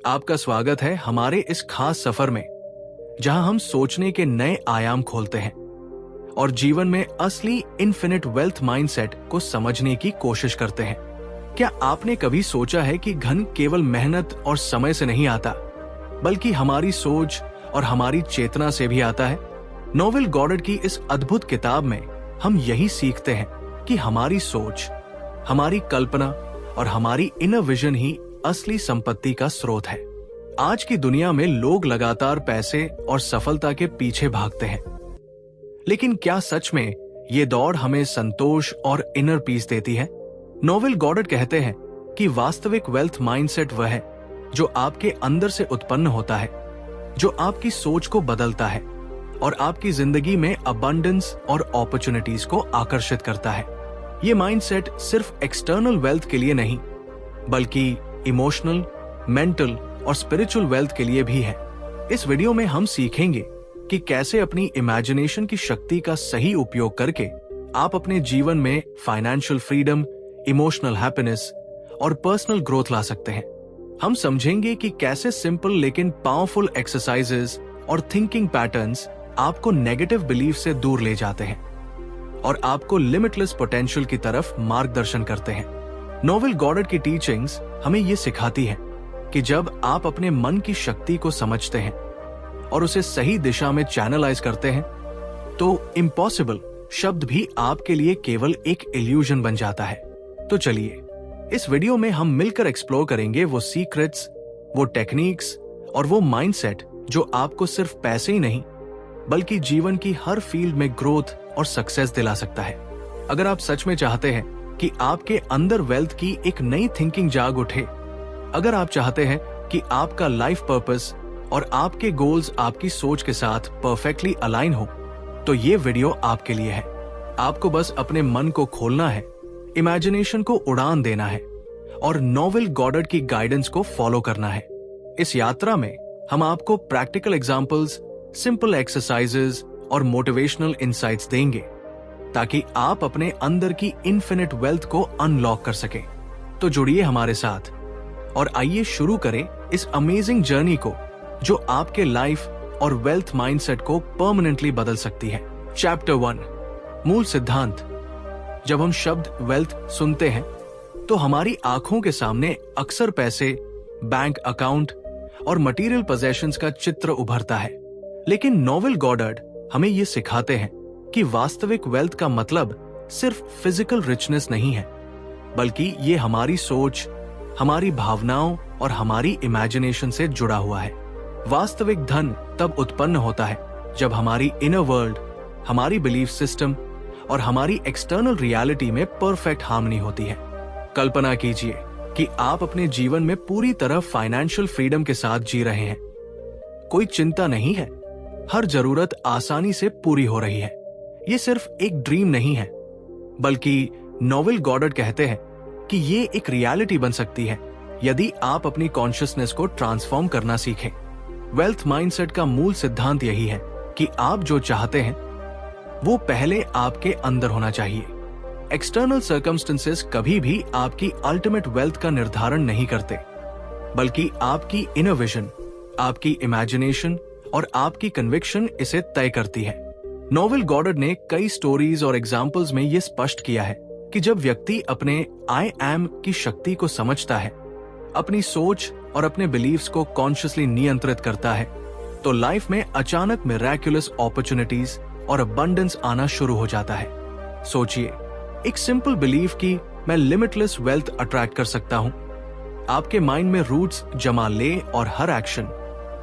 आपका स्वागत है हमारे इस खास सफर में, जहां हम सोचने के नए आयाम खोलते हैं और जीवन में असली इन्फिनिट वेल्थ माइंडसेट को समझने की कोशिश करते हैं। क्या आपने कभी सोचा है कि धन केवल मेहनत और समय से नहीं आता, बल्कि हमारी सोच और हमारी चेतना से भी आता है? नोवेल गॉडार्ड की इस अद्भुत किताब में हम यही सीखते हैं कि हमारी सोच, हमारी कल्पना और हमारी इनर विजन ही असली संपत्ति का स्रोत है। आज की दुनिया में लोग लगातार पैसे और सफलता के पीछे भागते हैं, लेकिन क्या सच में ये दौड़ हमें संतोष और इनर पीस देती है? नोवेल गॉडार्ड कहते हैं कि वास्तविक वेल्थ माइंडसेट वह है जो आपके अंदर से उत्पन्न होता है, जो आपकी सोच को बदलता है और आपकी जिंदगी में अबंडेंस और अपॉर्चुनिटीज को आकर्षित करता है। ये माइंडसेट सिर्फ एक्सटर्नल वेल्थ के लिए नहीं, बल्कि इमोशनल, मेंटल और स्पिरिचुअल वेल्थ के लिए भी है। इस वीडियो में हम सीखेंगे कि कैसे अपनी इमेजिनेशन की शक्ति का सही उपयोग करके आप अपने जीवन में फाइनेंशियल फ्रीडम, इमोशनल हैप्पीनेस और पर्सनल ग्रोथ ला सकते हैं। हम समझेंगे कि कैसे सिंपल लेकिन पावरफुल एक्सरसाइजेस और थिंकिंग पैटर्न्स आपको नेगेटिव बिलीफ से दूर ले जाते हैं और आपको लिमिटलेस पोटेंशियल की तरफ मार्गदर्शन करते हैं। नोवेल गॉडार्ड की टीचिंग्स हमें ये सिखाती है कि जब आप अपने मन की शक्ति को समझते हैं और उसे सही दिशा में चैनलाइज करते हैं, तो इम्पॉसिबल शब्द भी आपके लिए केवल एक इल्यूजन बन जाता है। तो चलिए, इस वीडियो में हम मिलकर एक्सप्लोर करेंगे वो सीक्रेट्स, वो टेक्निक्स और वो माइंडसेट जो आपको सिर्फ पैसे ही नहीं, बल्कि जीवन की हर फील्ड में ग्रोथ और सक्सेस दिला सकता है। अगर आप सच में चाहते हैं कि आपके अंदर वेल्थ की एक नई थिंकिंग जाग उठे, अगर आप चाहते हैं कि आपका लाइफ पर्पस और आपके गोल्स आपकी सोच के साथ परफेक्टली अलाइन हो, तो ये वीडियो आपके लिए है। आपको बस अपने मन को खोलना है, इमेजिनेशन को उड़ान देना है और नोवेल गॉडार्ड की गाइडेंस को फॉलो करना है। इस यात्रा में हम आपको प्रैक्टिकल एग्जाम्पल्स, सिंपल एक्सरसाइजेज और मोटिवेशनल इंसाइट्स देंगे, ताकि आप अपने अंदर की इन्फिनिट वेल्थ को अनलॉक कर सकें। तो जुड़िए हमारे साथ और आइए शुरू करें इस अमेजिंग जर्नी को, जो आपके लाइफ और वेल्थ माइंडसेट को परमानेंटली बदल सकती है। चैप्टर 1, मूल सिद्धांत। जब हम शब्द वेल्थ सुनते हैं, तो हमारी आंखों के सामने अक्सर पैसे, बैंक अकाउंट और मटेरियल पोजेशंस का चित्र उभरता है। लेकिन नोवेल गॉडार्ड हमें ये सिखाते हैं कि वास्तविक वेल्थ का मतलब सिर्फ फिजिकल रिचनेस नहीं है, बल्कि ये हमारी सोच, हमारी भावनाओं और हमारी इमेजिनेशन से जुड़ा हुआ है। वास्तविक धन तब उत्पन्न होता है जब हमारी इनर वर्ल्ड, हमारी बिलीफ सिस्टम और हमारी एक्सटर्नल रियलिटी में परफेक्ट हार्मनी होती है। कल्पना कीजिए कि आप अपने जीवन में पूरी तरह फाइनेंशियल फ्रीडम के साथ जी रहे हैं। कोई चिंता नहीं है, हर जरूरत आसानी से पूरी हो रही है। ये सिर्फ एक ड्रीम नहीं है, बल्कि नोवेल गॉडार्ड कहते हैं कि ये एक रियलिटी बन सकती है यदि आप अपनी कॉन्शियसनेस को ट्रांसफॉर्म करना सीखें। वेल्थ माइंडसेट का मूल सिद्धांत यही है कि आप जो चाहते हैं वो पहले आपके अंदर होना चाहिए। एक्सटर्नल सर्कमस्टेंसेस कभी भी आपकी अल्टीमेट वेल्थ का निर्धारण नहीं करते, बल्कि आपकी इनर विजन, आपकी इमेजिनेशन और आपकी कन्विक्शन इसे तय करती है। नोवेल गॉडार्ड ने कई स्टोरीज और एग्जाम्पल्स में यह स्पष्ट किया है कि जब व्यक्ति अपने आई एम की शक्ति को समझता है, अपनी सोच और अपने बिलीफ्स को कॉन्शियसली नियंत्रित करता है, तो लाइफ में अचानक मिरेक्युलस अपॉर्चुनिटीज और अबंडेंस आना शुरू हो जाता है। सोचिए, एक सिंपल बिलीफ कि मैं लिमिटलेस वेल्थ अट्रैक्ट कर सकता हूं, आपके माइंड में रूट्स जमा ले और हर एक्शन,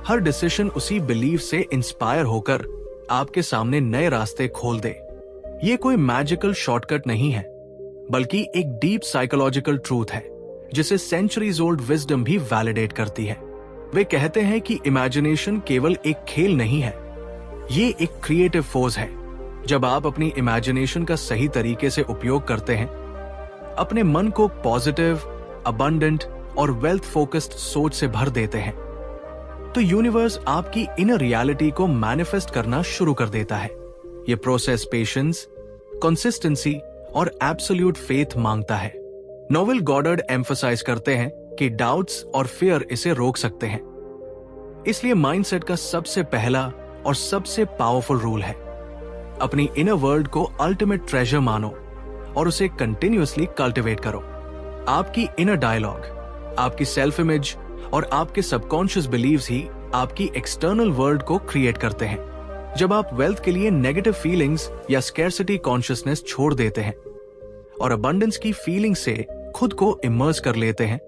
हर डिसीजन उसी बिलीफ से इंस्पायर होकर आपके सामने नए रास्ते खोल दे। ये कोई मैजिकल शॉर्टकट नहीं है, बल्कि एक डीप साइकोलॉजिकल ट्रूथ है जिसे सेंचुरीज ओल्ड विजडम भी वैलिडेट करती है। वे कहते हैं कि इमेजिनेशन केवल एक खेल नहीं है, ये एक क्रिएटिव फोर्स है। जब आप अपनी इमेजिनेशन का सही तरीके से उपयोग करते हैं, अपने मन को पॉजिटिव, अबंडेंट और वेल्थ फोकस्ड सोच से भर देते हैं, तो यूनिवर्स आपकी इनर रियलिटी को मैनिफेस्ट करना शुरू कर देता है। ये प्रोसेस पेशेंस, कंसिस्टेंसी और एब्सोल्यूट फेथ मांगता है। नोवेल गॉडार्ड एम्फसाइज करते हैं कि डाउट्स और फियर इसे रोक सकते हैं। इसलिए माइंडसेट का सबसे पहला और सबसे पावरफुल रूल है, अपनी इनर वर्ल्ड को अल्टीमेट ट्रेजर मानो और उसे कंटिन्यूअसली कल्टिवेट करो। आपकी इनर डायलॉग, आपकी सेल्फ इमेज और आपके सबकॉन्शियस बिलीव्स ही आपकी एक्सटर्नल वर्ल्ड को क्रिएट करते हैं। जब आप वेल्थ के लिए नेगेटिव फीलिंग्स या स्कैर्सिटी कॉन्शियसनेस छोड़ देते हैं और अबंडेंस की फीलिंग से खुद को इमर्स कर लेते हैं,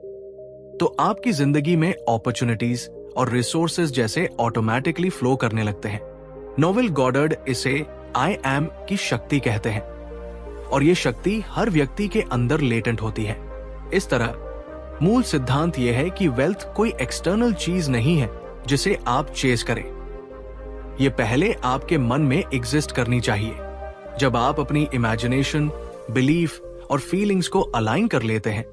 तो आपकी जिंदगी में अपॉर्चुनिटीज और रिसोर्सेज जैसे ऑटोमेटिकली फ्लो करने लगते हैं। नोवेल गॉडार्ड इसे आई एम की शक्ति कहते हैं और ये शक्ति हर व्यक्ति के अंदर लेटेंट होती है। इस तरह मूल सिद्धांत यह है कि वेल्थ कोई एक्सटर्नल चीज नहीं है जिसे आप चेस करें। ये पहले आपके मन में एग्जिस्ट करनी चाहिए। जब आप अपनी इमेजिनेशन, बिलीफ और फीलिंग्स को अलाइन कर लेते हैं,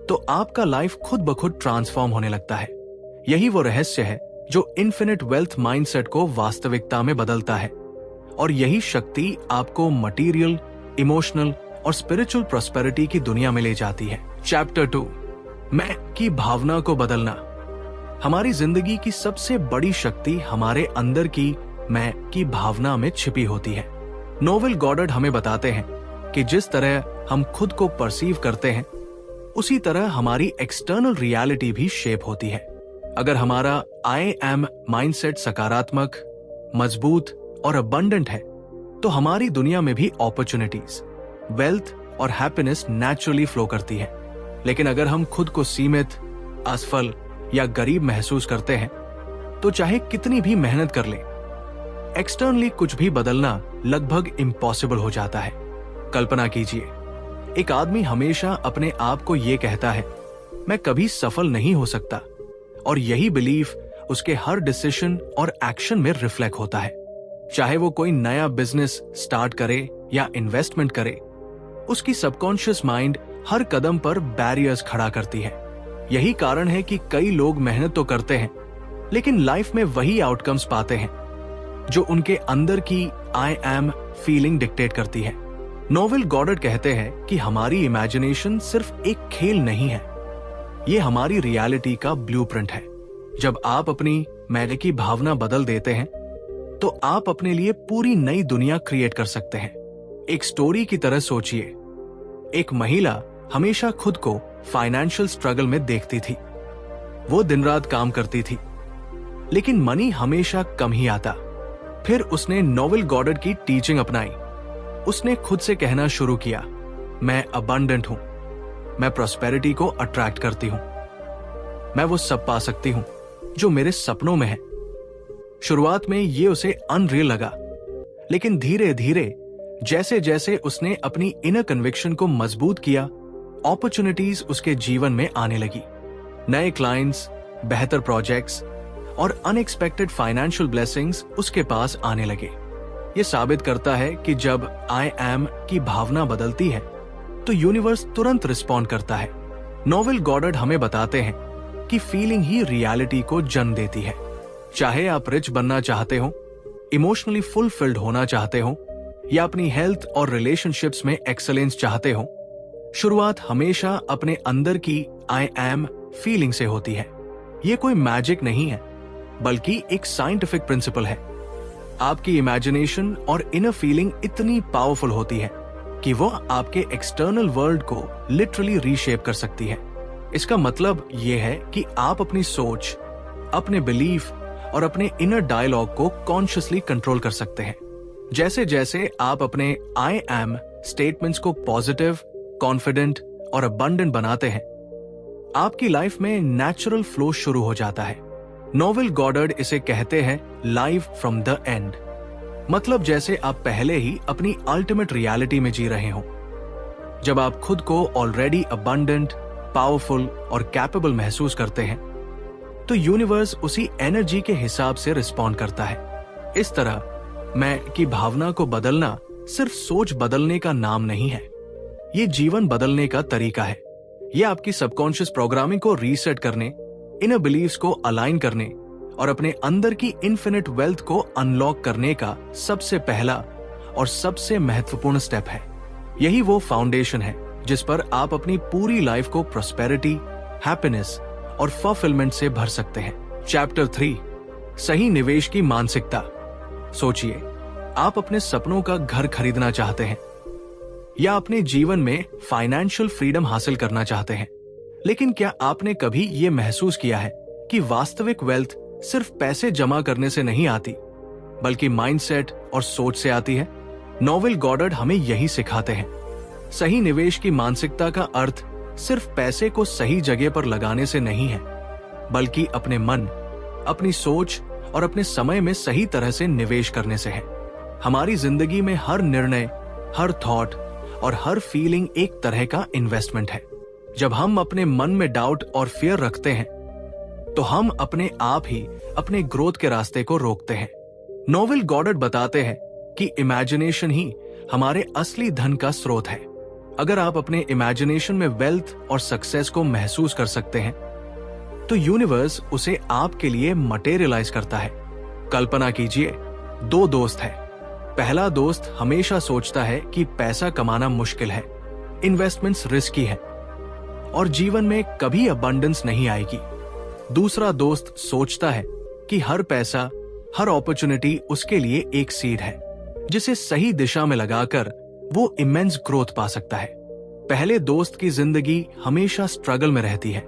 तो आपका लाइफ खुद ब खुद ट्रांसफॉर्म होने लगता है। यही वो रहस्य है जो इन्फिनिट वेल्थ माइंडसेट को वास्तविकता में बदलता है, और यही शक्ति आपको मटीरियल, इमोशनल और स्पिरिचुअल प्रॉस्पेरिटी की दुनिया में ले जाती है। चैप्टर 2, मैं की भावना को बदलना। हमारी जिंदगी की सबसे बड़ी शक्ति हमारे अंदर की मैं की भावना में छिपी होती है। नोवेल गॉडार्ड हमें बताते हैं कि जिस तरह हम खुद को परसीव करते हैं, उसी तरह हमारी एक्सटर्नल रियलिटी भी शेप होती है। अगर हमारा आई एम माइंडसेट सकारात्मक, मजबूत और अबंडेंट है, तो हमारी दुनिया में भी अपॉर्चुनिटीज, वेल्थ और हैप्पीनेस नेचुरली फ्लो करती है। लेकिन अगर हम खुद को सीमित, असफल या गरीब महसूस करते हैं, तो चाहे कितनी भी मेहनत कर लें, एक्सटर्नली कुछ भी बदलना लगभग इम्पॉसिबल हो जाता है। कल्पना कीजिए, एक आदमी हमेशा अपने आप को यह कहता है, मैं कभी सफल नहीं हो सकता, और यही बिलीफ उसके हर डिसीजन और एक्शन में रिफ्लेक्ट होता है। चाहे वो कोई नया बिजनेस स्टार्ट करे या इन्वेस्टमेंट करे, उसकी सबकॉन्शियस माइंड हर कदम पर बैरियर्स खड़ा करती है। यही कारण है कि कई लोग मेहनत तो करते हैं, लेकिन लाइफ में वही आउटकम्स पाते हैं जो उनके अंदर की आई एम फीलिंग डिक्टेट करती है। नोवेल गॉडार्ड कहते हैं कि हमारी इमेजिनेशन सिर्फ एक खेल नहीं है, ये हमारी रियलिटी का ब्लूप्रिंट है। जब आप अपनी मैं की भावना बदल देते हैं, तो आप अपने लिए पूरी नई दुनिया क्रिएट कर सकते हैं। एक स्टोरी की तरह सोचिए, एक महिला हमेशा खुद को फाइनेंशियल स्ट्रगल में देखती थी। वो दिन रात काम करती थी, लेकिन मनी हमेशा कम ही आता। फिर उसने नोवेल गॉडार्ड की टीचिंग अपनाई। उसने खुद से कहना शुरू किया, मैं अबंडेंट हूं, मैं प्रॉस्पेरिटी को अट्रैक्ट करती हूं, मैं वो सब पा सकती हूं जो मेरे सपनों में है। शुरुआत में ये उसे अनरियल लगा, लेकिन धीरे धीरे जैसे जैसे उसने अपनी इनर कन्विक्शन को मजबूत किया, अपॉर्चुनिटीज उसके जीवन में आने लगी। नए क्लाइंट्स, बेहतर प्रोजेक्ट्स और अनएक्सपेक्टेड फाइनेंशियल ब्लेसिंग्स उसके पास आने लगे। ये साबित करता है कि जब आई एम की भावना बदलती है, तो यूनिवर्स तुरंत रिस्पॉन्ड करता है। नोवेल गॉडार्ड हमें बताते हैं कि फीलिंग ही रियलिटी को जन्म देती है। चाहे आप रिच बनना चाहते हो, इमोशनली फुलफिल्ड होना चाहते हो, या अपनी हेल्थ और रिलेशनशिप्स में एक्सेलेंस चाहते हो, शुरुआत हमेशा अपने अंदर की आई एम फीलिंग से होती है। ये कोई मैजिक नहीं है, बल्कि एक साइंटिफिक प्रिंसिपल है। आपकी इमेजिनेशन और इनर फीलिंग इतनी पावरफुल होती है कि वो आपके एक्सटर्नल वर्ल्ड को लिटरली रीशेप कर सकती है। इसका मतलब यह है कि आप अपनी सोच, अपने बिलीफ और अपने इनर डायलॉग को कॉन्शियसली कंट्रोल कर सकते हैं। जैसे जैसे आप अपने आई एम स्टेटमेंट्स को पॉजिटिव, कॉन्फिडेंट और अबंडेंट बनाते हैं, आपकी लाइफ में नेचुरल फ्लो शुरू हो जाता है। नोवेल गॉडार्ड इसे कहते हैं लाइफ फ्रॉम द एंड। मतलब जैसे आप पहले ही अपनी अल्टीमेट रियलिटी में जी रहे हो। जब आप खुद को ऑलरेडी अबंडेंट, पावरफुल और कैपेबल महसूस करते हैं, तो यूनिवर्स उसी एनर्जी के हिसाब से रिस्पॉन्ड करता है। इस तरह मैं की भावना को बदलना सिर्फ सोच बदलने का नाम नहीं है, ये जीवन बदलने का तरीका है। ये आपकी सबकॉन्शियस प्रोग्रामिंग को रीसेट करने, इनर बिलीव्स को अलाइन करने और अपने अंदर की इन्फिनिट वेल्थ को अनलॉक करने का सबसे पहला और सबसे महत्वपूर्ण स्टेप है। यही वो फाउंडेशन है जिस पर आप अपनी पूरी लाइफ को प्रॉस्पेरिटी, हैप्पीनेस और फुलफिलमेंट से भर सकते हैं। चैप्टर 3, सही निवेश की मानसिकता। सोचिए, आप अपने सपनों का घर खरीदना चाहते हैं या अपने जीवन में फाइनेंशियल फ्रीडम हासिल करना चाहते हैं, लेकिन क्या आपने कभी ये महसूस किया है कि वास्तविक वेल्थ सिर्फ पैसे जमा करने से नहीं आती, बल्कि माइंडसेट और सोच से आती है? नोवेल गॉडार्ड हमें यही सिखाते हैं। सही निवेश की मानसिकता का अर्थ सिर्फ पैसे को सही जगह पर लगाने से नहीं है, बल्कि अपने मन, अपनी सोच और अपने समय में सही तरह से निवेश करने से है। हमारी जिंदगी में हर निर्णय, हर थॉट और हर फीलिंग एक तरह का इन्वेस्टमेंट है। जब हम अपने मन में डाउट और फियर रखते हैं, तो हम अपने आप ही अपने ग्रोथ के रास्ते को रोकते हैं। नोवेल गॉडार्ड बताते हैं कि इमेजिनेशन ही हमारे असली धन का स्रोत है। अगर आप अपने इमेजिनेशन में वेल्थ और सक्सेस को महसूस कर सकते हैं, तो यूनिवर्स उसे आपके लिए मटेरियलाइज करता है। कल्पना कीजिए, 2 दोस्त हैं। पहला दोस्त हमेशा सोचता है कि पैसा कमाना मुश्किल है, इन्वेस्टमेंट्स रिस्की है और जीवन में कभी अबंडेंस नहीं आएगी। दूसरा दोस्त सोचता है कि हर पैसा, हर अपॉर्चुनिटी उसके लिए एक सीड है, जिसे सही दिशा में लगाकर वो इमेंस ग्रोथ पा सकता है। पहले दोस्त की जिंदगी हमेशा स्ट्रगल में रहती है,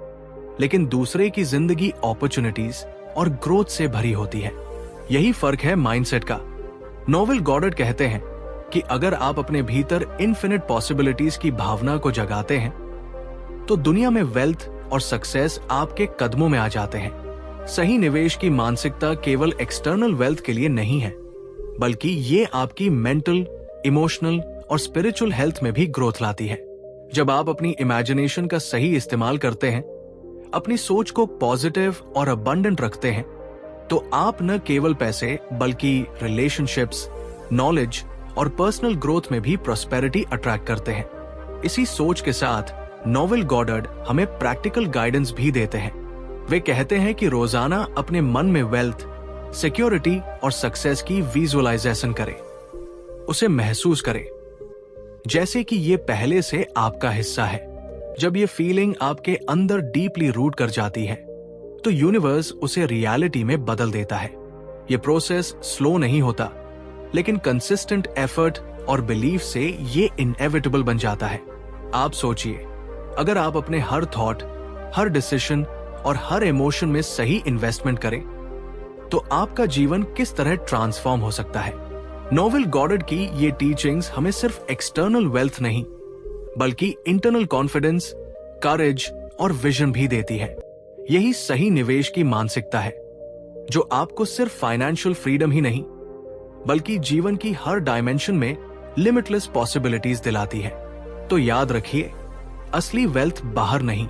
लेकिन दूसरे की जिंदगी अपॉर्चुनिटीज और ग्रोथ से भरी होती है। यही फर्क है माइंडसेट का। नोवेल गॉडार्ड कहते हैं कि अगर आप अपने भीतर इनफिनिट पॉसिबिलिटीज की भावना को जगाते हैं, तो दुनिया में वेल्थ और सक्सेस आपके कदमों में आ जाते हैं। सही निवेश की मानसिकता केवल एक्सटर्नल वेल्थ के लिए नहीं है, बल्कि ये आपकी मेंटल, इमोशनल और स्पिरिचुअल हेल्थ में भी ग्रोथ लाती है। जब आप अपनी इमेजिनेशन का सही इस्तेमाल करते हैं, अपनी सोच को पॉजिटिव और अबंडेंट रखते हैं, तो आप न केवल पैसे बल्कि रिलेशनशिप्स, नॉलेज और पर्सनल ग्रोथ में भी प्रॉस्पेरिटी अट्रैक्ट करते हैं। इसी सोच के साथ नोवेल गॉडार्ड हमें प्रैक्टिकल गाइडेंस भी देते हैं। वे कहते हैं कि रोजाना अपने मन में वेल्थ, सिक्योरिटी और सक्सेस की विजुअलाइजेशन करें, उसे महसूस करें जैसे कि ये पहले से आपका हिस्सा है। जब ये फीलिंग आपके अंदर डीपली रूट कर जाती है, तो यूनिवर्स उसे रियलिटी में बदल देता है। ये प्रोसेस स्लो नहीं होता, लेकिन कंसिस्टेंट एफर्ट और बिलीफ से ये इनएविटेबल बन जाता है। आप सोचिए, अगर आप अपने हर थॉट, हर डिसीजन और हर इमोशन में सही इन्वेस्टमेंट करें, तो आपका जीवन किस तरह ट्रांसफॉर्म हो सकता है। नोवेल गॉडार्ड की ये टीचिंग्स हमें सिर्फ एक्सटर्नल वेल्थ नहीं, बल्कि इंटरनल कॉन्फिडेंस, करेज और विजन भी देती है। यही सही निवेश की मानसिकता है, जो आपको सिर्फ फाइनेंशियल फ्रीडम ही नहीं, बल्कि जीवन की हर डायमेंशन में लिमिटलेस पॉसिबिलिटीज दिलाती है। तो याद रखिए, असली वेल्थ बाहर नहीं,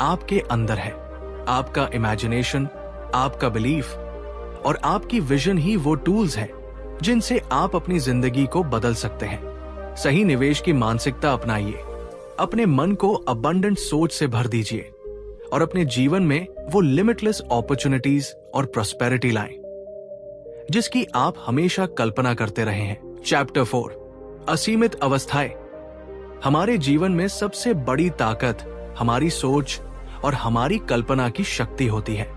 आपके अंदर है। आपका इमेजिनेशन, आपका बिलीफ और आपकी विजन ही वो टूल्स हैं जिनसे आप अपनी जिंदगी को बदल सकते हैं। सही निवेश की मानसिकता अपनाइए, अपने मन को अबंडेंट सोच से भर दीजिए और अपने जीवन में वो लिमिटलेस अपॉर्चुनिटीज और प्रॉस्पेरिटी लाएं, जिसकी आप हमेशा कल्पना करते रहे हैं। चैप्टर 4, असीमित अवस्थाएं। हमारे जीवन में सबसे बड़ी ताकत हमारी सोच और हमारी कल्पना की शक्ति होती है।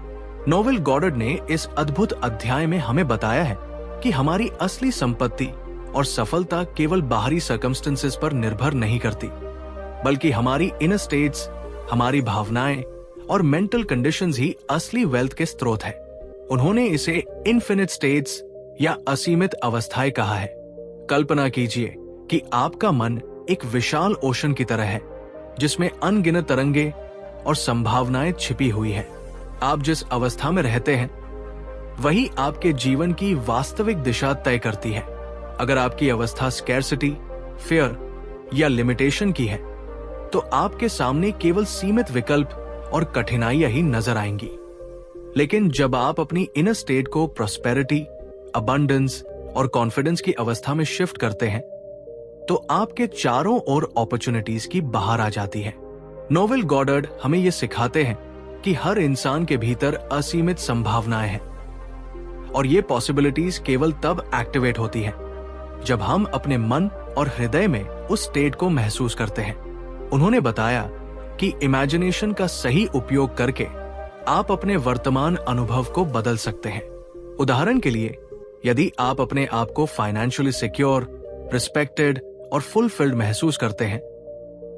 नोवेल गॉडार्ड ने इस अद्भुत अध्याय में हमें बताया है कि हमारी असली संपत्ति और सफलता केवल बाहरी सर्कमस्टेंसेस पर निर्भर नहीं करती, बल्कि हमारी इनर स्टेट्स, हमारी भावनाएं और मेंटल कंडीशंस ही असली वेल्थ के स्रोत है। उन्होंने इसे इनफिनिट स्टेट्स या असीमित अवस्थाएं कहा है। कल्पना कीजिए कि आपका मन एक विशाल ओशन की तरह है, जिसमें अनगिनत तरंगे और संभावनाएं छिपी हुई है। आप जिस अवस्था में रहते हैं, वही आपके जीवन की वास्तविक दिशा तय करती है। अगर आपकी अवस्था स्कैर्सिटी, फियर या लिमिटेशन की है, तो आपके सामने केवल सीमित विकल्प और कठिनाइयां ही नजर आएंगी। लेकिन जब आप अपनी इनर स्टेट को प्रॉस्पेरिटी, अबंडेंस और कॉन्फिडेंस की अवस्था में शिफ्ट करते हैं, तो आपके चारों ओर अपॉर्चुनिटीज की बहार आ जाती है। नोवेल गॉडार्ड हमें यह सिखाते हैं कि हर इंसान के भीतर असीमित संभावनाएं हैं और ये पॉसिबिलिटीज केवल तब एक्टिवेट होती हैं जब हम अपने मन और हृदय में उस स्टेट को महसूस करते हैं। उन्होंने बताया कि इमेजिनेशन का सही उपयोग करके आप अपने वर्तमान अनुभव को बदल सकते हैं। उदाहरण के लिए, यदि आप अपने आप को फाइनेंशियली सिक्योर, रिस्पेक्टेड और फुलफिल्ड महसूस करते हैं,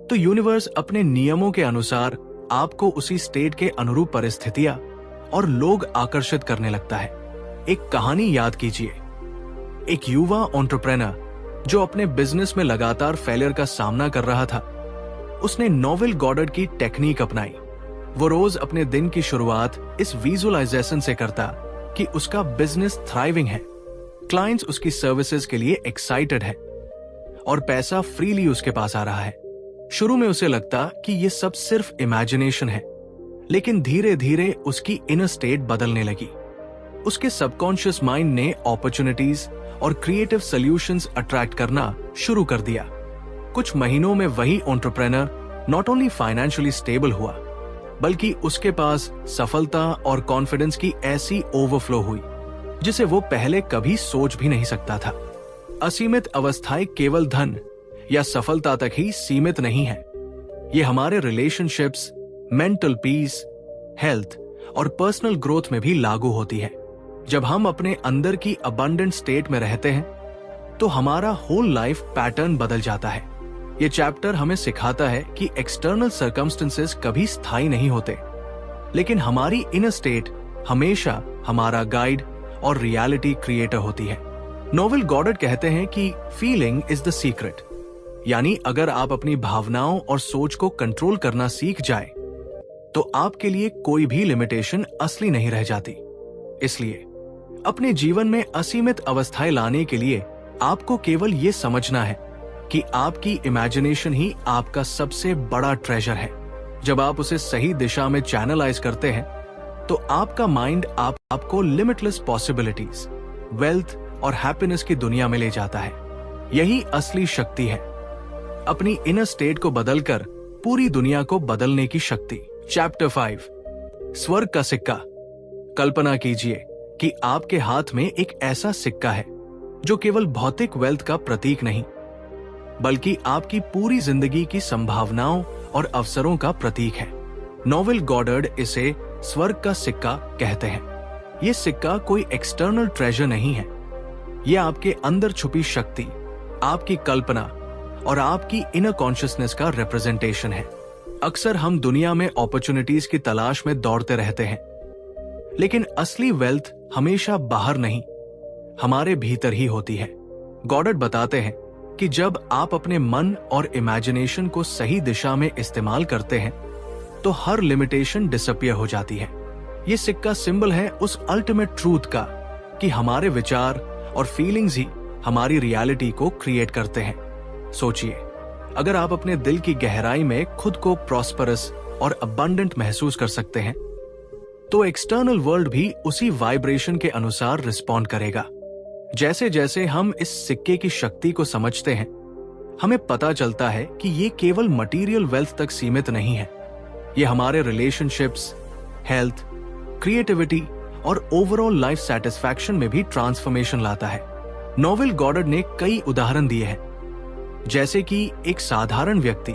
तो यूनिवर्स अपने नियमों के अनुसार आपको उसी स्टेट के अनुरूप परिस्थितियां और लोग आकर्षित करने लगता है। एक कहानी याद कीजिए। एक युवा एंटरप्रेन्योर जो अपने बिजनेस में लगातार फेलियर का सामना कर रहा था, उसने नोवेल गॉडर्ड की टेक्निक अपनाई। वो रोज अपने दिन की शुरुआत इस विजुअलाइजेशन से करता कि उसका बिजनेस थ्राइविंग है, क्लाइंट्स उसकी सर्विसेज के लिए एक्साइटेड है और पैसा फ्रीली उसके पास आ रहा है। शुरू में उसे लगता कि ये सब सिर्फ इमेजिनेशन है, लेकिन धीरे धीरे उसकी इनर स्टेट बदलने लगी। उसके सबकॉन्शियस माइंड ने अपॉर्चुनिटीज और क्रिएटिव सॉल्यूशंस अट्रैक्ट करना शुरू कर दिया। कुछ महीनों में वही entrepreneur not only financially stable हुआ, बल्कि उसके पास सफलता और कॉन्फिडेंस की ऐसी ओवरफ्लो हुई जिसे वो पहले कभी सोच भी नहीं सकता था। असीमित अवस्थाएं केवल धन या सफलता तक ही सीमित नहीं है। ये हमारे रिलेशनशिप्स, मेंटल पीस, हेल्थ और पर्सनल ग्रोथ में भी लागू होती है। जब हम अपने अंदर की अबंडेंट स्टेट में रहते हैं, तो हमारा होल लाइफ पैटर्न बदल जाता है। ये चैप्टर हमें सिखाता है कि एक्सटर्नल सर्कमस्टेंसेस कभी स्थायी नहीं होते, लेकिन हमारी इनर स्टेट हमेशा हमारा गाइड और रियलिटी क्रिएटर होती है। नोवेल गॉडर्ड कहते हैं कि फीलिंग इज द सीक्रेट, यानी अगर आप अपनी भावनाओं और सोच को कंट्रोल करना सीख जाए, तो आपके लिए कोई भी लिमिटेशन असली नहीं रह जाती। इसलिए अपने जीवन में असीमित अवस्थाएं लाने के लिए आपको केवल ये समझना है कि आपकी इमेजिनेशन ही आपका सबसे बड़ा ट्रेजर है। जब आप उसे सही दिशा में चैनलाइज करते हैं, तो आपका माइंड आपको लिमिटलेस पॉसिबिलिटीज, वेल्थ और हैप्पीनेस की दुनिया में ले जाता है। यही असली शक्ति है, अपनी इनर स्टेट को बदलकर पूरी दुनिया को बदलने की शक्ति। चैप्टर 5, स्वर्ग का सिक्का। कल्पना कीजिए कि आपके हाथ में एक ऐसा सिक्का है जो केवल भौतिक वेल्थ का प्रतीक नहीं, बल्कि आपकी पूरी जिंदगी की संभावनाओं और अवसरों का प्रतीक है। नोवेल गॉडर्ड इसे स्वर्ग का सिक्का कहते हैं। यह सिक्का कोई एक्सटर्नल ट्रेजर नहीं है, यह आपके अंदर छुपी शक्ति, आपकी कल्पना और आपकी इनर कॉन्शियसनेस का रिप्रेजेंटेशन है। अक्सर हम दुनिया में अपॉर्चुनिटीज की तलाश में दौड़ते रहते हैं, लेकिन असली वेल्थ हमेशा बाहर नहीं, हमारे भीतर ही होती है। गॉडर्ड बताते हैं कि जब आप अपने मन और इमेजिनेशन को सही दिशा में इस्तेमाल करते हैं, तो हर लिमिटेशन डिसअपियर हो जाती है। ये सिक्का सिंबल है उस अल्टीमेट ट्रूथ का कि हमारे विचार और फीलिंग्स ही हमारी रियलिटी को क्रिएट करते हैं। सोचिए, अगर आप अपने दिल की गहराई में खुद को प्रॉस्परस और अबंडेंट महसूस कर सकते हैं, तो एक्सटर्नल वर्ल्ड भी उसी वाइब्रेशन के अनुसार रिस्पॉन्ड करेगा। जैसे जैसे हम इस सिक्के की शक्ति को समझते हैं, हमें पता चलता है कि ये केवल मटेरियल वेल्थ तक सीमित नहीं है। ये हमारे रिलेशनशिप्स, हेल्थ, क्रिएटिविटी और ओवरऑल लाइफ सैटिस्फैक्शन में भी ट्रांसफॉर्मेशन लाता है। नोवेल गॉडर्ड ने कई उदाहरण दिए हैं, जैसे कि एक साधारण व्यक्ति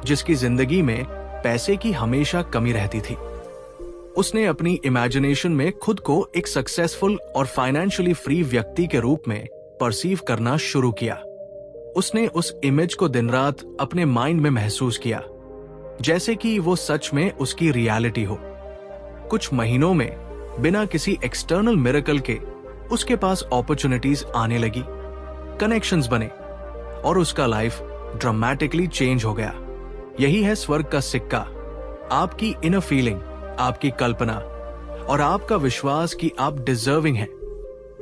जिसकी जिंदगी में पैसे की हमेशा कमी रहती थी, उसने अपनी इमेजिनेशन में खुद को एक सक्सेसफुल और फाइनेंशियली फ्री व्यक्ति के रूप में परसीव करना शुरू किया। उसने उस इमेज को दिन रात अपने माइंड में महसूस किया, जैसे कि वो सच में उसकी रियलिटी हो। कुछ महीनों में बिना किसी एक्सटर्नल मिरेकल के उसके पास अपॉर्चुनिटीज आने लगी, कनेक्शंस बने और उसका लाइफ ड्रामेटिकली चेंज हो गया। यही है स्वर्ग का सिक्का, आपकी इनर फीलिंग, आपकी कल्पना और आपका विश्वास कि आप डिजर्विंग हैं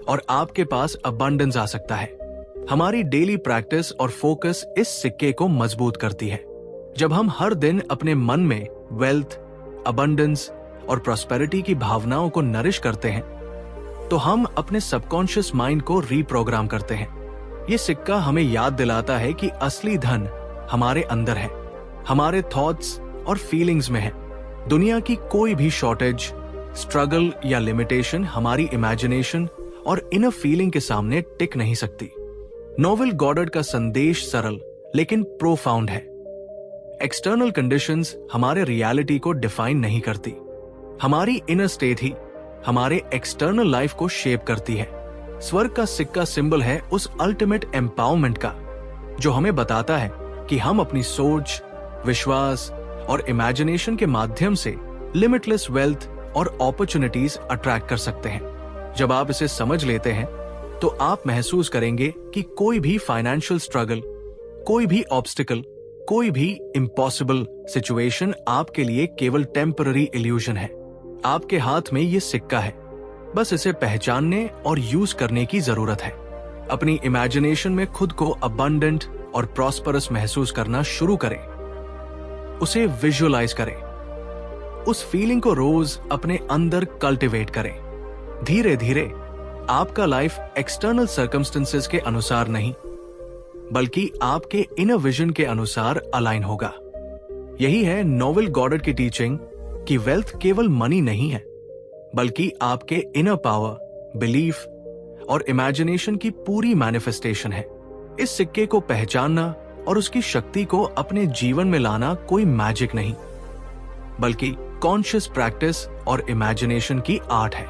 और आपके पास अबंडेंस आ सकता है। हमारी डेली प्रैक्टिस और फोकस इस सिक्के को मजबूत करती है। जब हम हर दिन अपने मन में वेल्थ, अबंडेंस और प्रॉस्पेरिटी की भावनाओं को नरिश करते हैं, तो हम अपने सबकॉन्शियस माइंड को रीप्रोग्राम करते हैं। ये सिक्का हमें याद दिलाता है कि असली धन हमारे अंदर है, हमारे थॉट्स और फीलिंग्स में है। दुनिया की कोई भी शॉर्टेज, स्ट्रगल या लिमिटेशन हमारी इमेजिनेशन और इनर फीलिंग के सामने टिक नहीं सकती। नोवेल गॉडर्ड का संदेश सरल लेकिन प्रोफाउंड है। एक्सटर्नल कंडीशंस हमारे रियलिटी को डिफाइन नहीं करती। हमारी इनर स्टेट ही हमारे एक्सटर्नल लाइफ को शेप करती है। स्वर्ग का सिक्का सिंबल है उस अल्टीमेट एम्पावरमेंट का जो हमें बताता है कि हम अपनी सोच, विश्वास और इमेजिनेशन के माध्यम से लिमिटलेस वेल्थ और अपॉर्चुनिटीज अट्रैक्ट कर सकते हैं। जब आप इसे समझ लेते हैं तो आप महसूस करेंगे कि कोई भी फाइनेंशियल स्ट्रगल, कोई भी ऑब्स्टिकल, कोई भी इम्पॉसिबल सिचुएशन आपके लिए केवल टेम्पररी इल्यूजन है। आपके हाथ में ये सिक्का है, बस इसे पहचानने और यूज करने की जरूरत है। अपनी इमेजिनेशन में खुद को अबंडेंट और प्रॉस्परस महसूस करना शुरू करें। उसे विजुअलाइज करें। उस फीलिंग को रोज अपने अंदर कल्टिवेट करें। धीरे धीरे आपका लाइफ एक्सटर्नल सर्कमस्टेंसेस के अनुसार नहीं, बल्कि आपके इनर विजन के अनुसार अलाइन होगा। यही है नोवेल गॉडेट की टीचिंग कि वेल्थ केवल मनी नहीं है, बल्कि आपके इनर पावर, बिलीफ और इमेजिनेशन की पूरी मैनिफेस्टेशन है। इस सिक्के को पहचानना और उसकी शक्ति को अपने जीवन में लाना कोई मैजिक नहीं, बल्कि कॉन्शियस प्रैक्टिस और इमेजिनेशन की आर्ट है।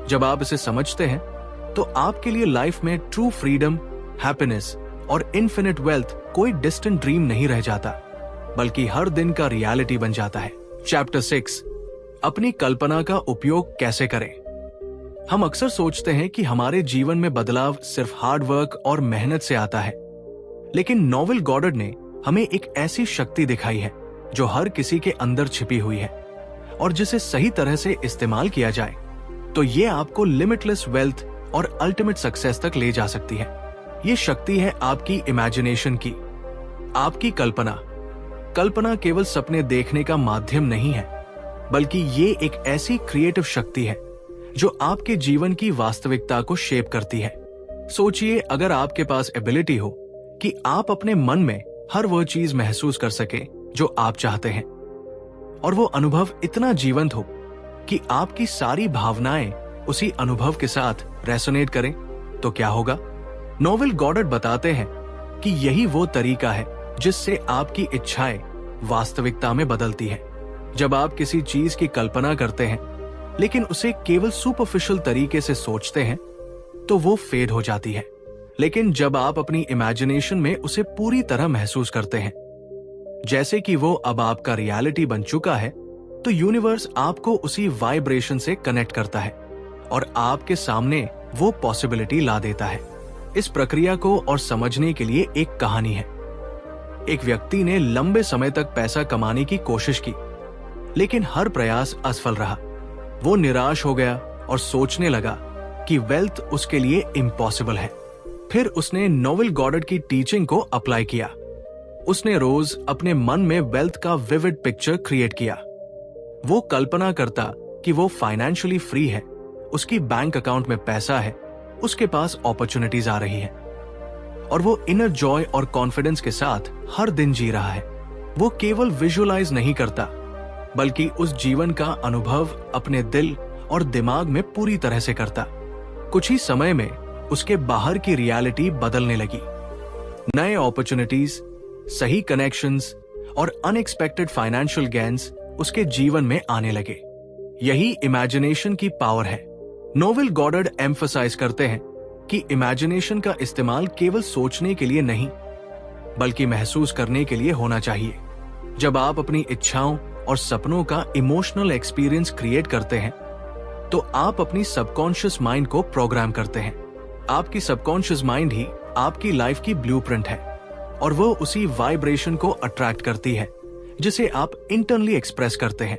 जब आप इसे समझते हैं तो आपके लिए लाइफ में ट्रू फ्रीडम, हैप्पीनेस और इन्फिनिट वेल्थ कोई डिस्टेंट ड्रीम नहीं रह जाता, बल्कि हर दिन का रियलिटी बन जाता है। चैप्टर 6, अपनी कल्पना का उपयोग कैसे करें। हम अक्सर सोचते हैं कि हमारे जीवन में बदलाव सिर्फ हार्ड वर्क और मेहनत से आता है, लेकिन नोवेल गॉडेट ने हमें एक ऐसी शक्ति दिखाई है जो हर किसी के अंदर छिपी हुई है, और जिसे सही तरह से इस्तेमाल किया जाए तो ये आपको लिमिटलेस वेल्थ और अल्टीमेट सक्सेस तक ले जा सकती है। ये शक्ति है आपकी इमेजिनेशन की, आपकी कल्पना। कल्पना केवल सपने देखने का माध्यम नहीं है, बल्कि ये एक ऐसी क्रिएटिव शक्ति है जो आपके जीवन की वास्तविकता को शेप करती है। सोचिए, अगर आपके पास एबिलिटी हो कि आप अपने मन में हर वो चीज महसूस कर सके जो आप चाहते हैं, और वो अनुभव इतना जीवंत हो कि आपकी सारी भावनाएं उसी अनुभव के साथ रेसोनेट करें, तो क्या होगा? नोवेल गॉडेट बताते हैं कि यही वो तरीका है जिससे आपकी इच्छाएं वास्तविकता में बदलती हैं। जब आप किसी चीज की कल्पना करते हैं लेकिन उसे केवल सुपरफिशियल तरीके से सोचते हैं तो वो फेड हो जाती है। लेकिन जब आप अपनी इमेजिनेशन में उसे पूरी तरह महसूस करते हैं, जैसे कि वो अब आपका रियलिटी बन चुका है, तो यूनिवर्स आपको उसी वाइब्रेशन से कनेक्ट करता है और आपके सामने वो पॉसिबिलिटी ला देता है। इस प्रक्रिया को और समझने के लिए एक कहानी है। एक व्यक्ति ने लंबे समय तक पैसा कमाने की कोशिश की, लेकिन हर प्रयास असफल रहा। वो निराश हो गया और सोचने लगा कि वेल्थ उसके लिए इम्पॉसिबल है। फिर उसने नोवेल गॉडेट की टीचिंग को अप्लाई किया। उसने रोज अपने मन में वेल्थ का विविड पिक्चर क्रिएट किया। वो कल्पना करता कि वो फाइनेंशियली फ्री है, उसकी बैंक अकाउंट में पैसा है, उसके पास अपॉर्चुनिटीज आ रही है, और वो इनर जॉय और कॉन्फिडेंस के साथ हर दिन जी रहा है। वो केवल विजुअलाइज नहीं करता, बल्कि उस जीवन का अनुभव अपने दिल और दिमाग में पूरी तरह से करता। कुछ ही समय में उसके बाहर की रियलिटी बदलने लगी। नए अपॉर्चुनिटीज, सही कनेक्शंस और अनएक्सपेक्टेड फाइनेंशियल गेन्स उसके जीवन में आने लगे। यही इमेजिनेशन की पावर है। नोवेल गॉडेट एम्फसाइज करते हैं कि इमेजिनेशन का इस्तेमाल केवल सोचने के लिए नहीं, बल्कि महसूस करने के लिए होना चाहिए। जब आप अपनी इच्छाओं और सपनों का इमोशनल एक्सपीरियंस क्रिएट करते हैं, तो आप अपनी सबकॉन्शियस माइंड को प्रोग्राम करते हैं। आपकी सबकॉन्शियस माइंड ही आपकी लाइफ की ब्लूप्रिंट है, और वो उसी वाइब्रेशन को अट्रैक्ट करती है जिसे आप इंटरनली एक्सप्रेस करते हैं।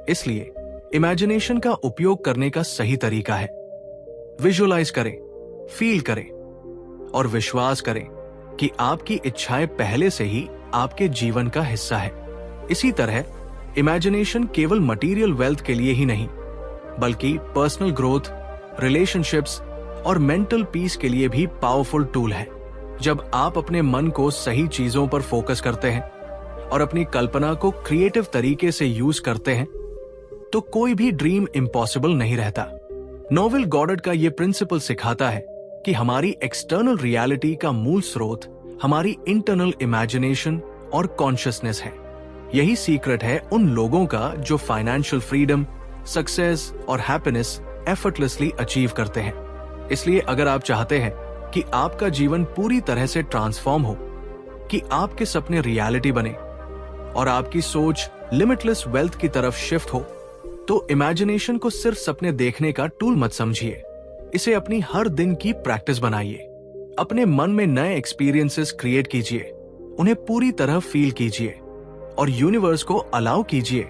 इसलिए इमेजिनेशन का उपयोग करने का सही तरीका है विजुअलाइज करें, फील करें और विश्वास करें कि आपकी इच्छाएं पहले से ही आपके जीवन का हिस्सा है। इसी तरह इमेजिनेशन केवल मटेरियल वेल्थ के लिए ही नहीं, बल्कि पर्सनल ग्रोथ, रिलेशनशिप्स और मेंटल पीस के लिए भी पावरफुल टूल है। जब आप अपने मन को सही चीजों पर फोकस करते हैं और अपनी कल्पना को क्रिएटिव तरीके से यूज करते हैं, तो कोई भी ड्रीम इम्पॉसिबल नहीं रहता। नोवेल गॉडेट का यह प्रिंसिपल सिखाता है कि हमारी एक्सटर्नल रियलिटी का मूल स्रोत हमारी इंटरनल इमेजिनेशन और कॉन्शियसनेस है। यही सीक्रेट है उन लोगों का जो फाइनेंशियल फ्रीडम, सक्सेस और हैप्पीनेस एफर्टलेसली अचीव करते हैं। इसलिए अगर आप चाहते हैं कि आपका जीवन पूरी तरह से ट्रांसफॉर्म हो, कि आपके सपने रियलिटी बने और आपकी सोच लिमिटलेस वेल्थ की तरफ शिफ्ट हो, तो इमेजिनेशन को सिर्फ सपने देखने का टूल मत समझिए। इसे अपनी हर दिन की प्रैक्टिस बनाइए। अपने मन में नए एक्सपीरियंसेस क्रिएट कीजिए, उन्हें पूरी तरह फील कीजिए और यूनिवर्स को अलाउ कीजिए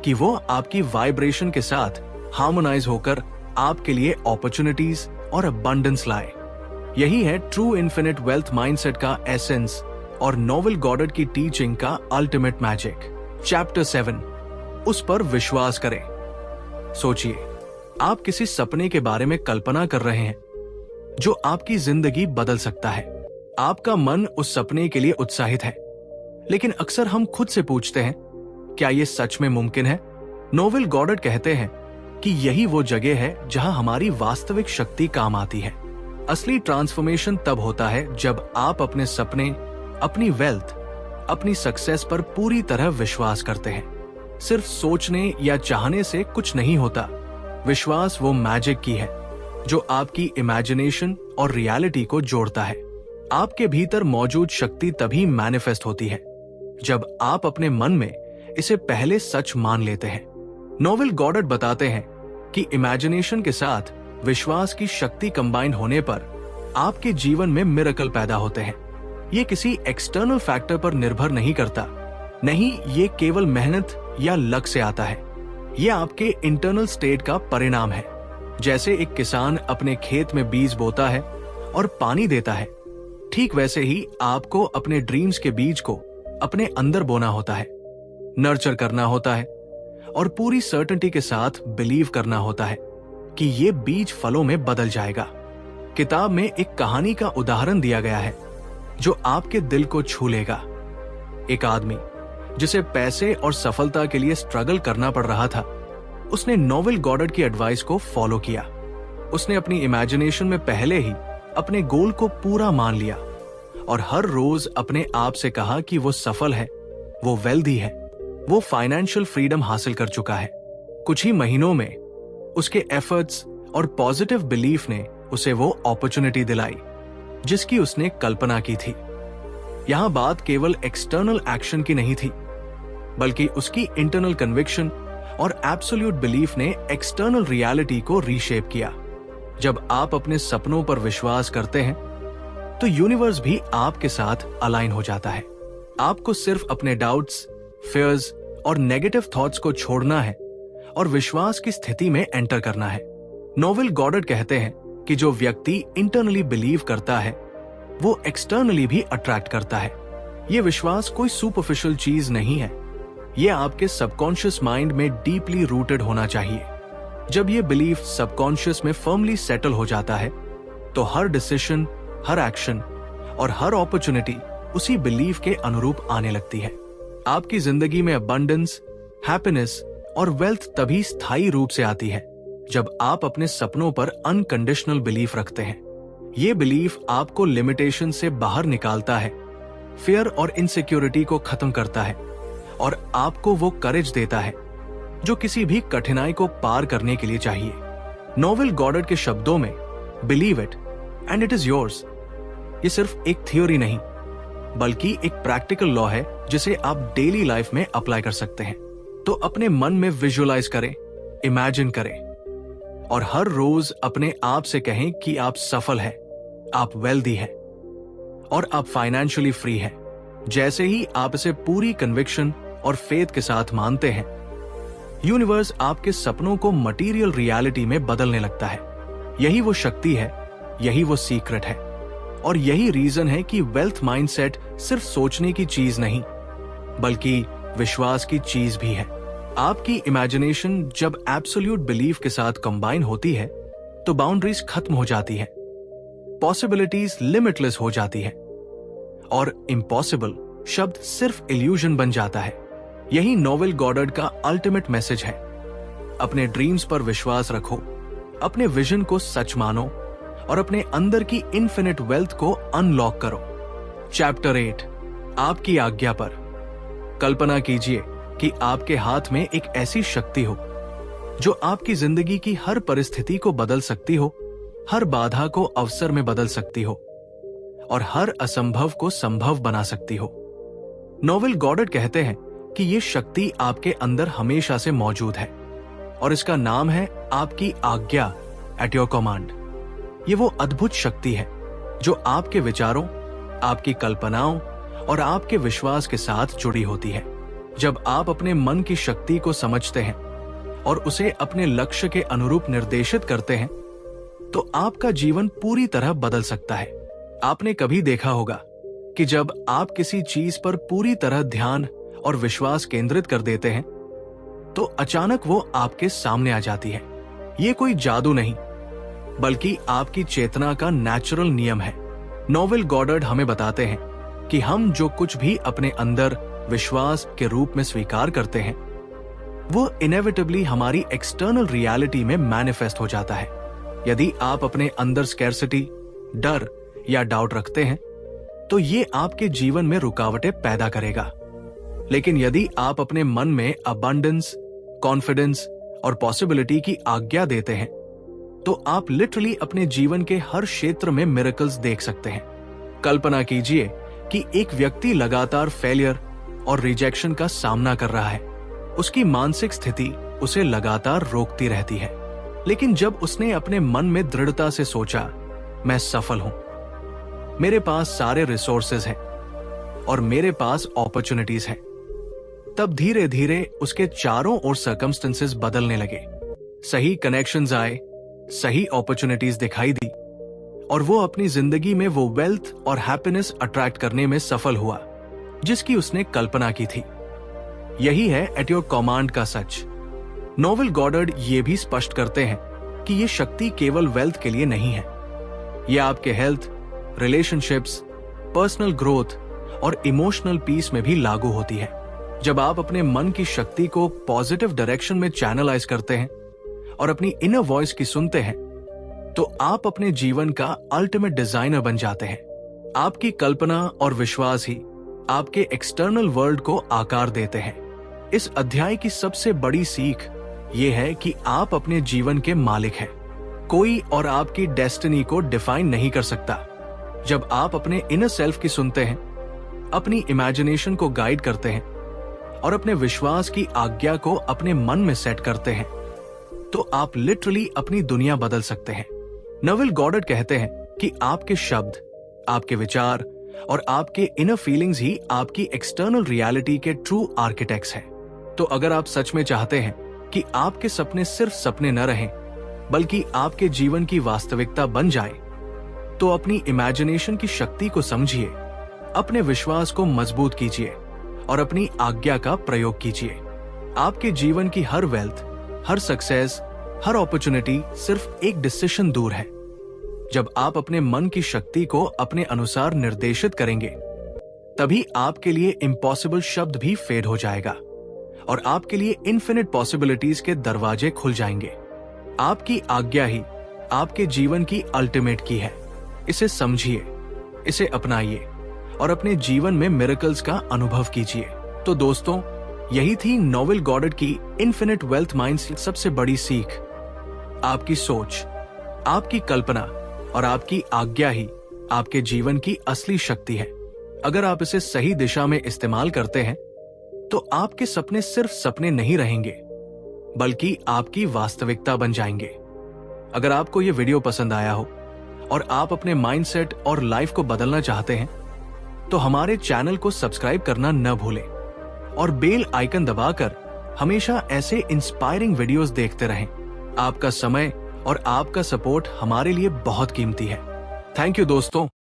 कि वो आपकी वाइब्रेशन के साथ हार्मोनाइज होकर आपके लिए अपॉर्चुनिटीज और अबंडेंस लाए। यही है ट्रू इन्फिनिट वेल्थ माइंडसेट का एसेंस और नोवेल गॉडर्ड की टीचिंग का अल्टीमेट मैजिक। चैप्टर 7, उस पर विश्वास करें। सोचिए, आप किसी सपने के बारे में कल्पना कर रहे हैं जो आपकी जिंदगी बदल सकता है। आपका मन उस सपने के लिए उत्साहित है, लेकिन अक्सर हम खुद से पूछते हैं, क्या यह सच में मुमकिन है? नोवेल गॉडर्ड कहते हैं कि यही वो जगह है जहां हमारी वास्तविक शक्ति काम आती है। असली ट्रांसफॉर्मेशन तब होता है जब आप अपने सपने, अपनी वेल्थ, अपनी सक्सेस पर पूरी तरह विश्वास करते हैं। सिर्फ सोचने या चाहने से कुछ नहीं होता। विश्वास वो मैजिक की है जो आपकी इमेजिनेशन और रियलिटी को जोड़ता है। आपके भीतर मौजूद शक्ति तभी मैनिफेस्ट होती है जब आप अपने मन में इसे पहले सच मान लेते हैं। नोवेल गॉडर्ड बताते हैं कि इमेजिनेशन के साथ विश्वास की शक्ति कंबाइन होने पर आपके जीवन में मिरेकल पैदा होते हैं। ये किसी एक्सटर्नल फैक्टर पर निर्भर नहीं करता, नहीं, ये केवल मेहनत या लक से आता है। ये आपके इंटरनल स्टेट का परिणाम है। जैसे एक किसान अपने खेत में बीज बोता है और पानी देता है, ठीक वैसे ही आपको अपने ड्रीम्स के बीज को अपने अंदर बोना होता है, नर्चर करना होता है और पूरी सर्टेनिटी के साथ बिलीव करना होता है कि ये बीज फलों में बदल जाएगा। किताब में एक कहानी का उदाहरण दिया गया है जो आपके दिल को छू लेगा। एक आदमी जिसे पैसे और सफलता के लिए स्ट्रगल करना पड़ रहा था, उसने नोवेल गॉडर्ड की एडवाइस को फॉलो किया। उसने अपनी इमेजिनेशन में पहले ही अपने गोल को पूरा मान लिया और हर रोज अपने आप से कहा कि वो सफल है, वो वेल्दी है, वो फाइनेंशियल फ्रीडम हासिल कर चुका है। कुछ ही महीनों में उसके एफर्ट्स और पॉजिटिव बिलीफ ने उसे वो अपॉर्चुनिटी दिलाई जिसकी उसने कल्पना की थी। यहां बात केवल एक्सटर्नल एक्शन की नहीं थी, बल्कि उसकी इंटरनल कन्विक्शन और एब्सोल्यूट बिलीफ ने एक्सटर्नल रियलिटी को रीशेप किया। जब आप अपने सपनों पर विश्वास करते हैं तो यूनिवर्स भी आपके साथ अलाइन हो जाता है। आपको सिर्फ अपने डाउट्स, फियर्स और नेगेटिव थॉट्स को छोड़ना है और विश्वास की स्थिति में एंटर करना है। नोवेल गॉडर्ड कहते हैं कि जो व्यक्ति इंटरनली बिलीव करता है वो एक्सटर्नली भी अट्रैक्ट करता है। ये विश्वास कोई सुपरफिशियल चीज नहीं है, ये आपके सबकॉन्शियस माइंड में डीपली रूटेड होना चाहिए। जब ये बिलीफ सबकॉन्शियस में फर्मली सेटल हो जाता है तो हर डिसीजन, हर एक्शन और हर अपॉर्चुनिटी उसी बिलीफ के अनुरूप आने लगती है। आपकी जिंदगी में अबंडेंस, हैप्पीनेस और वेल्थ तभी स्थायी रूप से आती है जब आप अपने सपनों पर अनकंडीशनल बिलीफ रखते हैं। ये बिलीफ आपको लिमिटेशन से बाहर निकालता है, फियर और इनसिक्योरिटी को खत्म करता है और आपको वो करेज देता है जो किसी भी कठिनाई को पार करने के लिए चाहिए। नोवेल गॉडर्ड के शब्दों में believe it and it is yours, ये सिर्फ एक थ्योरी नहीं बल्कि एक प्रैक्टिकल लॉ है जिसे आप डेली लाइफ में अप्लाई कर सकते हैं। तो अपने मन में विजुअलाइज करें, इमेजिन करें और हर रोज अपने आप से कहें कि आप सफल हैं, आप वेल्दी हैं और आप फाइनेंशियली फ्री हैं। जैसे ही आप इसे पूरी कन्विक्शन और फेथ के साथ मानते हैं, यूनिवर्स आपके सपनों को मटेरियल रियलिटी में बदलने लगता है। यही वो शक्ति है, यही वो सीक्रेट है और यही रीजन है कि वेल्थ माइंडसेट सिर्फ सोचने की चीज नहीं बल्कि विश्वास की चीज भी है। आपकी इमेजिनेशन जब एब्सोल्यूट बिलीफ के साथ कंबाइन होती है तो बाउंड्रीज खत्म हो जाती है, पॉसिबिलिटीज लिमिटलेस हो जाती है और इम्पॉसिबल शब्द सिर्फ इल्यूजन बन जाता है। यही नोवेल गॉडर्ड का अल्टीमेट मैसेज है। अपने ड्रीम्स पर विश्वास रखो, अपने विजन को सच मानो और अपने अंदर की इन्फिनिट वेल्थ को अनलॉक करो। चैप्टर 8, आपकी आज्ञा पर। कल्पना कीजिए कि आपके हाथ में एक ऐसी शक्ति हो जो आपकी जिंदगी की हर परिस्थिति को बदल सकती हो, हर बाधा को अवसर में बदल सकती हो और हर असंभव को संभव बना सकती हो। नोवेल गॉडर्ड कहते हैं कि ये शक्ति आपके अंदर हमेशा से मौजूद है और इसका नाम है आपकी आज्ञा, एट योर कमांड। ये वो अद्भुत शक्ति है जो आपके विचारों, आपकी कल्पनाओं और आपके विश्वास के साथ जुड़ी होती है। जब आप अपने मन की शक्ति को समझते हैं और उसे अपने लक्ष्य के अनुरूप निर्देशित करते हैं तो आपका जीवन पूरी तरह बदल सकता है। आपने कभी देखा होगा कि जब आप किसी चीज पर पूरी तरह ध्यान और विश्वास केंद्रित कर देते हैं तो अचानक वो आपके सामने आ जाती है। ये कोई जादू नहीं बल्कि आपकी चेतना का नेचुरल नियम है। नोवेल गॉडर्ड हमें बताते हैं कि हम जो कुछ भी अपने अंदर विश्वास के रूप में स्वीकार करते हैं वो इनेविटेबली हमारी एक्सटर्नल रियलिटी में मैनिफेस्ट हो जाता है। यदि आप अपने अंदर स्कैर्सिटी, डर या डाउट रखते हैं तो ये आपके जीवन में रुकावटें पैदा करेगा। लेकिन यदि आप अपने मन में अबंडेंस, कॉन्फिडेंस और पॉसिबिलिटी की आज्ञा देते हैं तो आप लिटरली अपने जीवन के हर क्षेत्र में मिरेकल्स देख सकते हैं। कल्पना कीजिए कि एक व्यक्ति लगातार फेलियर और रिजेक्शन का सामना कर रहा है। उसकी मानसिक स्थिति उसे लगातार रोकती रहती है, लेकिन जब उसने अपने मन में दृढ़ता से सोचा, मैं सफल हूं, मेरे पास सारे रिसोर्सेज हैं और मेरे पास अपॉर्चुनिटीज हैं, तब धीरे धीरे उसके चारों ओर सर्कमस्टेंसेस बदलने लगे। सही कनेक्शंस आए, सही अपॉर्चुनिटीज दिखाई दी और वो अपनी जिंदगी में वो वेल्थ और हैप्पीनेस अट्रैक्ट करने में सफल हुआ जिसकी उसने कल्पना की थी। यही है एट योर कमांड का सच। नोवेल गॉडर्ड ये भी स्पष्ट करते हैं कि ये शक्ति केवल वेल्थ के लिए नहीं है, ये आपके हेल्थ, रिलेशनशिप्स, पर्सनल ग्रोथ और इमोशनल पीस में भी लागू होती है। जब आप अपने मन की शक्ति को पॉजिटिव डायरेक्शन में चैनलाइज करते हैं और अपनी इनर वॉइस की सुनते हैं तो आप अपने जीवन का अल्टीमेट डिजाइनर बन जाते हैं। आपकी कल्पना और विश्वास ही आपके एक्सटर्नल वर्ल्ड को आकार देते हैं। इस अध्याय की सबसे बड़ी सीख ये है कि आप अपने जीवन के मालिक हैं। कोई और आपकी डेस्टिनी को डिफाइन नहीं कर सकता। जब आप अपने इनर सेल्फ की सुनते हैं, अपनी इमेजिनेशन को गाइड करते हैं और अपने विश्वास की आज्ञा को अपने मन में सेट करते हैं तो आप लिटरली अपनी दुनिया बदल सकते हैं। नोवेल गॉडर्ड कहते हैं कि आपके शब्द, आपके विचार और आपके इनर फीलिंग्स ही आपकी एक्सटर्नल रियलिटी के ट्रू आर्किटेक्ट्स हैं। तो अगर आप सच में चाहते हैं कि आपके सपने सिर्फ सपने न रहें बल्कि आपके जीवन की वास्तविकता बन जाए तो अपनी इमेजिनेशन की शक्ति को समझिए, अपने विश्वास को मजबूत कीजिए और अपनी आज्ञा का प्रयोग कीजिए। आपके जीवन की हर वेल्थ, हर सक्सेस, हर अपॉर्चुनिटी सिर्फ एक डिसीजन दूर है। जब आप अपने मन की शक्ति को अपने अनुसार निर्देशित करेंगे तभी आपके लिए इम्पॉसिबल शब्द भी फेड हो जाएगा और आपके लिए इन्फिनिट पॉसिबिलिटीज के दरवाजे खुल जाएंगे। आपकी आज्ञा ही आपके जीवन की अल्टीमेट की है। इसे समझिए, इसे अपनाइए और अपने जीवन में मिरेकल्स का अनुभव कीजिए। तो दोस्तों, यही थी नोवेल गॉडर्ड की इन्फिनिट वेल्थ माइंड की सबसे बड़ी सीख। आपकी सोच, आपकी कल्पना और आपकी आज्ञा ही आपके जीवन की असली शक्ति है। अगर आप इसे सही दिशा में इस्तेमाल करते हैं तो आपके सपने सिर्फ सपने नहीं रहेंगे बल्कि आपकी वास्तविकता बन जाएंगे। अगर आपको यह वीडियो पसंद आया हो और आप अपने माइंडसेट और लाइफ को बदलना चाहते हैं तो हमारे चैनल को सब्सक्राइब करना न भूलें और बेल आइकन दबाकर हमेशा ऐसे इंस्पायरिंग वीडियोस देखते रहें। आपका समय और आपका सपोर्ट हमारे लिए बहुत कीमती है। थैंक यू दोस्तों।